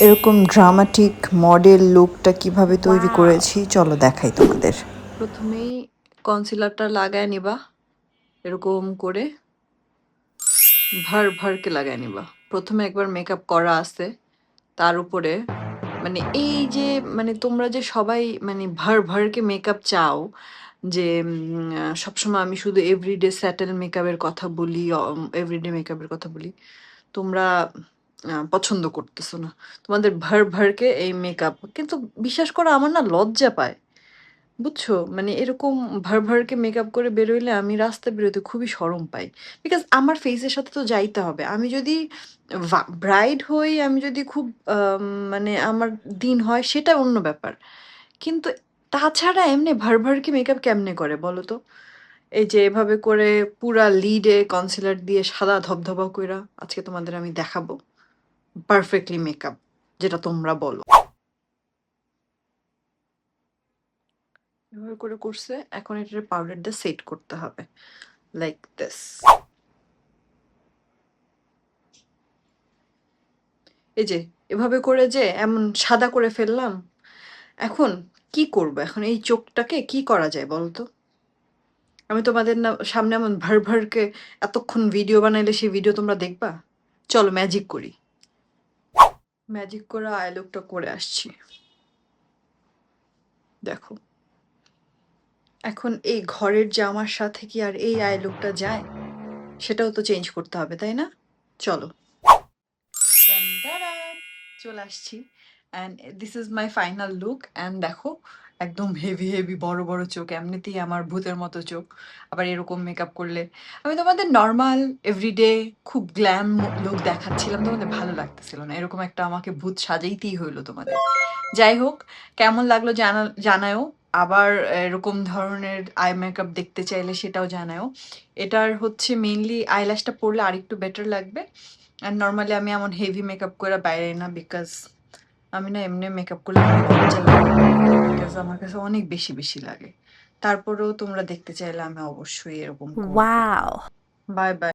এরকম dramatic model লুকটা কিভাবে তৈরি ওয়াও! করেছি চলো দেখাই তোমাদের। প্রথমেই কনসিলারটা লাগায় নিবা এরকম করে ভারকে লাগায় নিবা। প্রথমে একবার মেকআপ করা আছে, তার উপরে মানে এই যে মানে তোমরা যে সবাই মানে ভারকে মেকআপ চাও যে সবসময় আমি শুধু এভরিডে স্যাটেল মেকআপের কথা বলি, এভরিডে মেকআপের কথা বলি। তোমরা পছন্দ করতেছো না। তোমাদের ভারকে এই মেকআপ কিন্তু বিশ্বাস করো আমার না লজ্জা পায়। বুঝছো? মানে এরকম ভারকে মেকআপ করে বেরোইলে আমি রাস্তায় বেরোতে খুবই শরম পাই। বিকজ আমার ফেসের সাথে তো যাইতে হবে। আমি যদি ব্রাইড হই, আমি যদি খুব মানে আমার দিন হয় সেটা অন্য ব্যাপার। কিন্তু তাছাড়া এমনি ভারকে মেকআপ কেমনে করে বলো তো? এই যে এভাবে করে পুরা লিডে কনসিলার দিয়ে সাদা ধবধবা কইরা আজকে তোমাদের আমি দেখাবো পারফেক্টলি মেকআপ যেটা তোমরা বলো। এভাবে করে করছে, এখন এটার পাউডার দিয়ে সেট করতে হবে লাইক দিস। এই যে এভাবে করে যে এমন সাদা করে ফেললাম। এখন কি করব? এখন এই চোখটাকে কি করা যায় বলো তো? আমি তোমাদের না সামনে এমন ভারকে এতক্ষণ ভিডিও বানাইলে সেই ভিডিও তোমরা দেখবা? চলো ম্যাজিক করি। ম্যাজিক করে আই লুকটা করে আসছি। দেখো। এখন এই ঘরের জামার সাথে কি আর এই আই লুকটা যায়? সেটাও তো চেঞ্জ করতে হবে, তাই না? চলো। টানটারা! চলে আসছি। And this is my final look. And দেখো একদম হেভি বড় বড় চোখ, এমনিতেই আমার ভূতের মতো চোখ, আবার এরকম মেকআপ করলে আমি তোমাদের নর্মাল এভরিডে খুব গ্ল্যাম লুক দেখাচ্ছিলাম, তোমাদের ভালো লাগতেছিল না। এরকম একটা আমাকে ভূত সাজাইতেই হইলো তোমাদের। যাই হোক, কেমন লাগলো জানায়ও। আবার এরকম ধরনের আই মেকআপ দেখতে চাইলে সেটাও জানায়ও। এটার হচ্ছে মেইনলি আইল্যাশটা পরলে আরেকটু বেটার লাগবে। আর নরমালি আমি এমন হেভি মেকআপ করে বাইরে না, বিকজ আমি না এমনি মেকআপ করলে আমার লজ্জা লাগে, বিকজ আমার কাছে অনেক বেশি লাগে। তারপরেও তোমরা দেখতে চাইলে আমি অবশ্যই এরকম করব। Wow. Bye bye.